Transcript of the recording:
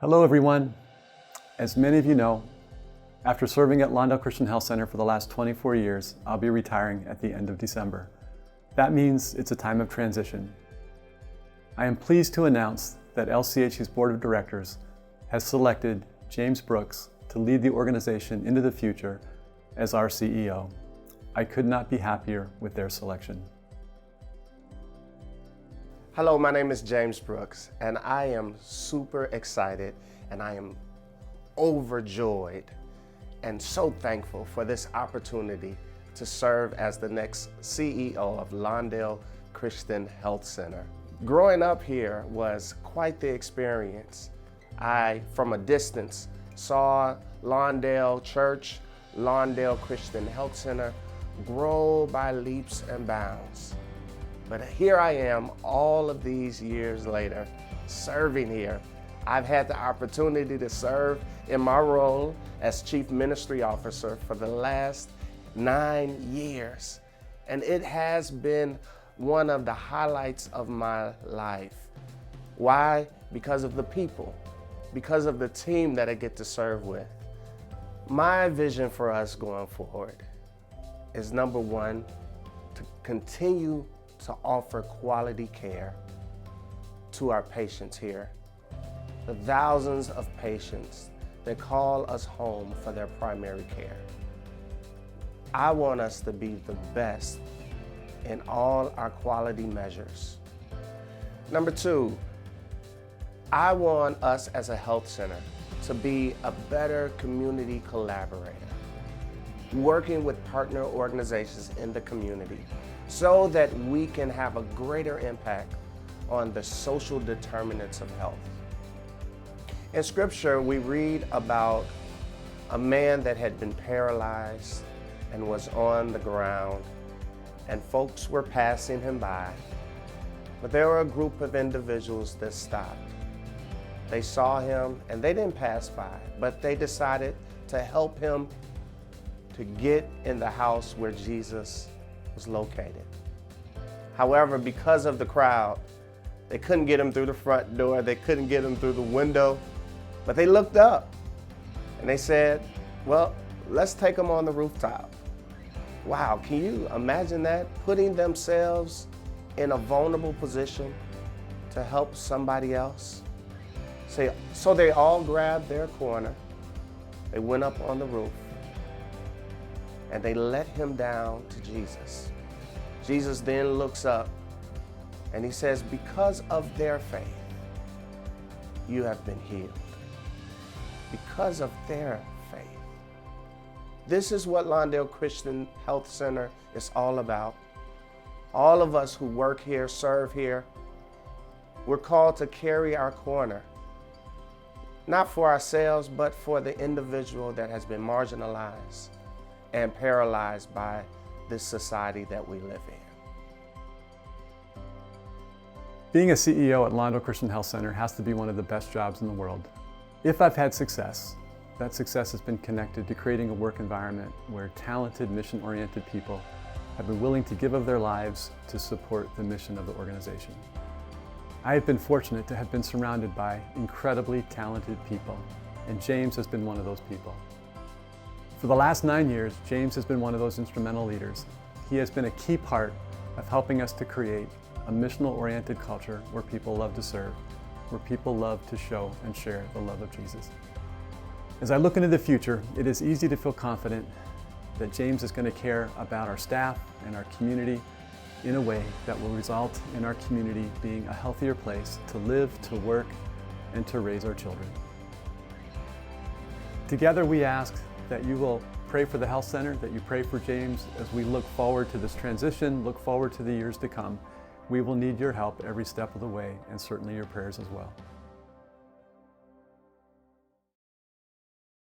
Hello everyone. As many of you know, after serving at Lawndale Christian Health Center for the last 24 years, I'll be retiring at the end of December. That means it's a time of transition. I am pleased to announce that LCHC's Board of Directors has selected James Brooks to lead the organization into the future as our CEO. I could not be happier with their selection. Hello, my name is James Brooks, and I am super excited and I am overjoyed and so thankful for this opportunity to serve as the next CEO of Lawndale Christian Health Center. Growing up here was quite the experience. I, from a distance, saw Lawndale Church, Lawndale Christian Health Center grow by leaps and bounds. But here I am all of these years later, serving here. I've had the opportunity to serve in my role as Chief Ministry Officer for the last 9 years. And it has been one of the highlights of my life. Why? Because of the people, because of the team that I get to serve with. My vision for us going forward is, number one, to continue to offer quality care to our patients here. The thousands of patients that call us home for their primary care. I want us to be the best in all our quality measures. Number two, I want us as a health center to be a better community collaborator, working with partner organizations in the community so that we can have a greater impact on the social determinants of health. In Scripture, we read about a man that had been paralyzed and was on the ground, and folks were passing him by. But there were a group of individuals that stopped. They saw him and they didn't pass by, but they decided to help him to get in the house where Jesus was located. However, because of the crowd, they couldn't get him through the front door, they couldn't get him through the window, but they looked up and they said, well, let's take him on the rooftop. Wow, can you imagine that? Putting themselves in a vulnerable position to help somebody else. So they all grabbed their corner, they went up on the roof, and they let him down to Jesus. Jesus then looks up and he says, because of their faith, you have been healed. Because of their faith. This is what Lawndale Christian Health Center is all about. All of us who work here, serve here, we're called to carry our corner, not for ourselves, but for the individual that has been marginalized and paralyzed by this society that we live in. Being a CEO at Lawndale Christian Health Center has to be one of the best jobs in the world. If I've had success, that success has been connected to creating a work environment where talented, mission-oriented people have been willing to give of their lives to support the mission of the organization. I have been fortunate to have been surrounded by incredibly talented people, and James has been one of those people. For the last 9 years, James has been one of those instrumental leaders. He has been a key part of helping us to create a missional-oriented culture where people love to serve, where people love to show and share the love of Jesus. As I look into the future, it is easy to feel confident that James is going to care about our staff and our community in a way that will result in our community being a healthier place to live, to work, and to raise our children. Together we ask that you will pray for the health center, that you pray for James as we look forward to this transition, look forward to the years to come. We will need your help every step of the way, and certainly your prayers as well.